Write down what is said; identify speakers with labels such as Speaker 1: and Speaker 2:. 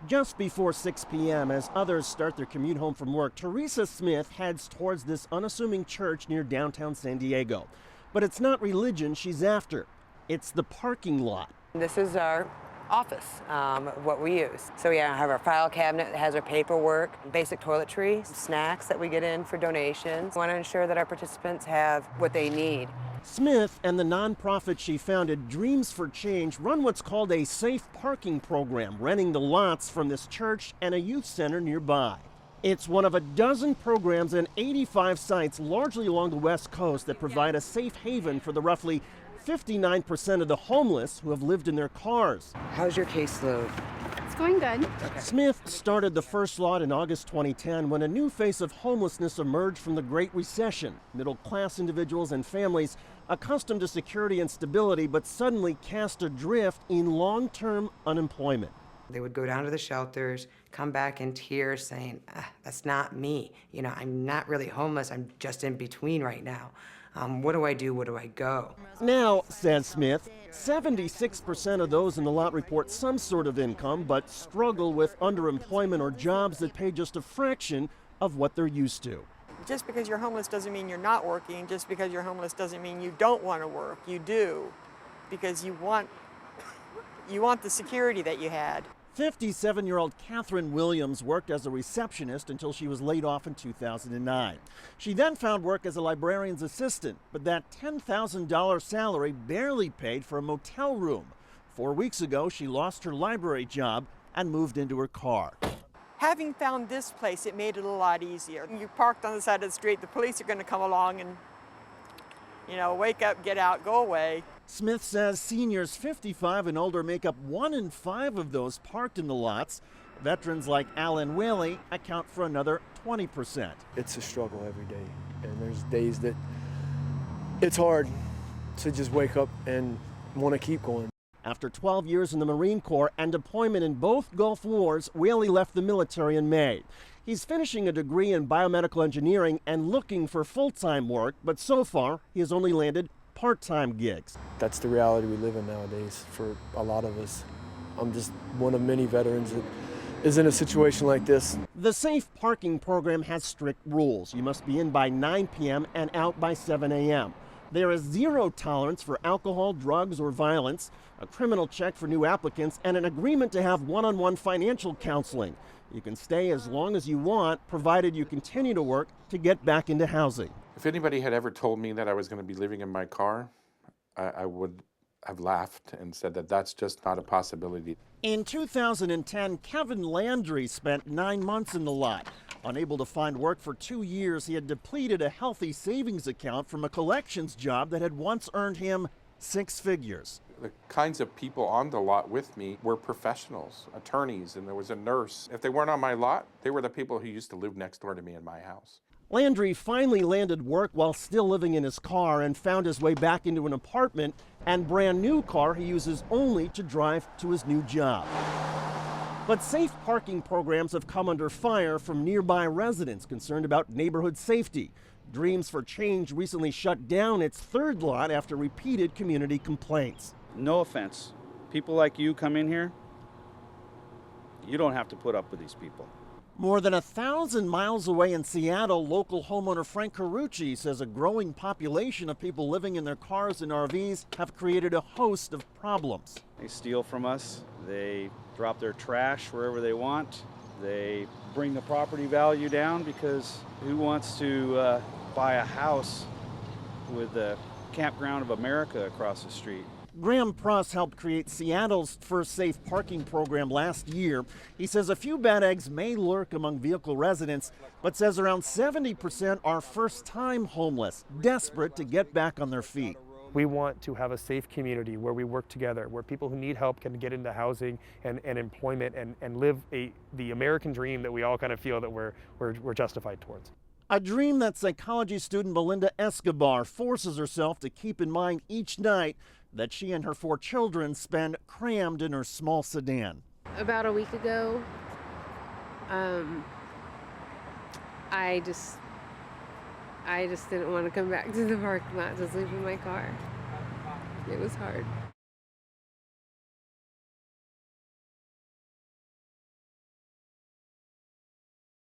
Speaker 1: Just before 6 p.m., as others start their commute home from work, Teresa Smith heads towards this unassuming church near downtown San Diego. But it's not religion she's after. It's the parking lot.
Speaker 2: This is our office, what we use. So I have our file cabinet that has our paperwork, basic toiletries, snacks that we get in for donations. We want to ensure that our participants have what they need.
Speaker 1: Smith and the nonprofit she founded, Dreams for Change, run what's called a safe parking program, renting the lots from this church and a youth center nearby. It's one of a dozen programs and 85 sites, largely along the West Coast, that provide a safe haven for the roughly 59% of the homeless who have lived in their cars.
Speaker 2: How's your caseload?
Speaker 3: It's going good.
Speaker 1: Okay. Smith started the first lot in August 2010 when a new face of homelessness emerged from the Great Recession. Middle-class individuals and families accustomed to security and stability, but suddenly cast adrift in long-term unemployment.
Speaker 2: They would go down to the shelters, come back in tears saying, that's not me. I'm not really homeless, I'm just in between right now. What do I do? Where do I go?
Speaker 1: Now, says Smith, 76% of those in the lot report some sort of income, but struggle with underemployment or jobs that pay just a fraction of what they're used to.
Speaker 4: Just because you're homeless doesn't mean you're not working. Just because you're homeless doesn't mean you don't want to work. You do, because you want the security that you had.
Speaker 1: 57-year-old Catherine Williams worked as a receptionist until she was laid off in 2009. She then found work as a librarian's assistant, but that $10,000 salary barely paid for a motel room. 4 weeks ago, she lost her library job and moved into her car.
Speaker 4: Having found this place, it made it a lot easier. You parked on the side of the street, the police are going to come along and, wake up, get out, go away.
Speaker 1: Smith says seniors 55 and older make up 1 in 5 of those parked in the lots. Veterans like Alan Whaley account for another 20%.
Speaker 5: It's a struggle every day, and there's days that it's hard to just wake up and want to keep going.
Speaker 1: After 12 years in the Marine Corps and deployment in both Gulf Wars, Whaley left the military in May. He's finishing a degree in biomedical engineering and looking for full-time work, but so far he has only landed part-time gigs.
Speaker 5: That's the reality we live in nowadays for a lot of us. I'm just one of many veterans that is in a situation like this.
Speaker 1: The safe parking program has strict rules. You must be in by 9 p.m. and out by 7 a.m. There is zero tolerance for alcohol, drugs, or violence, a criminal check for new applicants, and an agreement to have one-on-one financial counseling. You can stay as long as you want, provided you continue to work to get back into housing.
Speaker 6: If anybody had ever told me that I was going to be living in my car, I would have laughed and said that that's just not a possibility.
Speaker 1: In 2010, Kevin Landry spent 9 months in the lot. Unable to find work for 2 years, he had depleted a healthy savings account from a collections job that had once earned him 6 figures.
Speaker 6: The kinds of people on the lot with me were professionals, attorneys, and there was a nurse. If they weren't on my lot, they were the people who used to live next door to me in my house.
Speaker 1: Landry finally landed work while still living in his car and found his way back into an apartment and brand new car he uses only to drive to his new job. But safe parking programs have come under fire from nearby residents concerned about neighborhood safety. Dreams for Change recently shut down its 3rd lot after repeated community complaints.
Speaker 7: No offense, people like you come in here, you don't have to put up with these people.
Speaker 1: More than 1,000 miles away in Seattle, local homeowner Frank Carucci says a growing population of people living in their cars and RVs have created a host of problems.
Speaker 7: They steal from us, they drop their trash wherever they want, they bring the property value down because who wants to buy a house with the Campground of America across the street?
Speaker 1: Graham Pruss helped create Seattle's first safe parking program last year. He says a few bad eggs may lurk among vehicle residents, but says around 70% are first-time homeless, desperate to get back on their feet.
Speaker 8: We want to have a safe community where we work together, where people who need help can get into housing and employment and live the American dream that we all kind of feel that we're justified towards.
Speaker 1: A dream that psychology student Melinda Escobar forces herself to keep in mind each night that she and her 4 children spend crammed in her small sedan.
Speaker 3: About a week ago, I just didn't want to come back to the parking lot to sleep in my car. It was hard.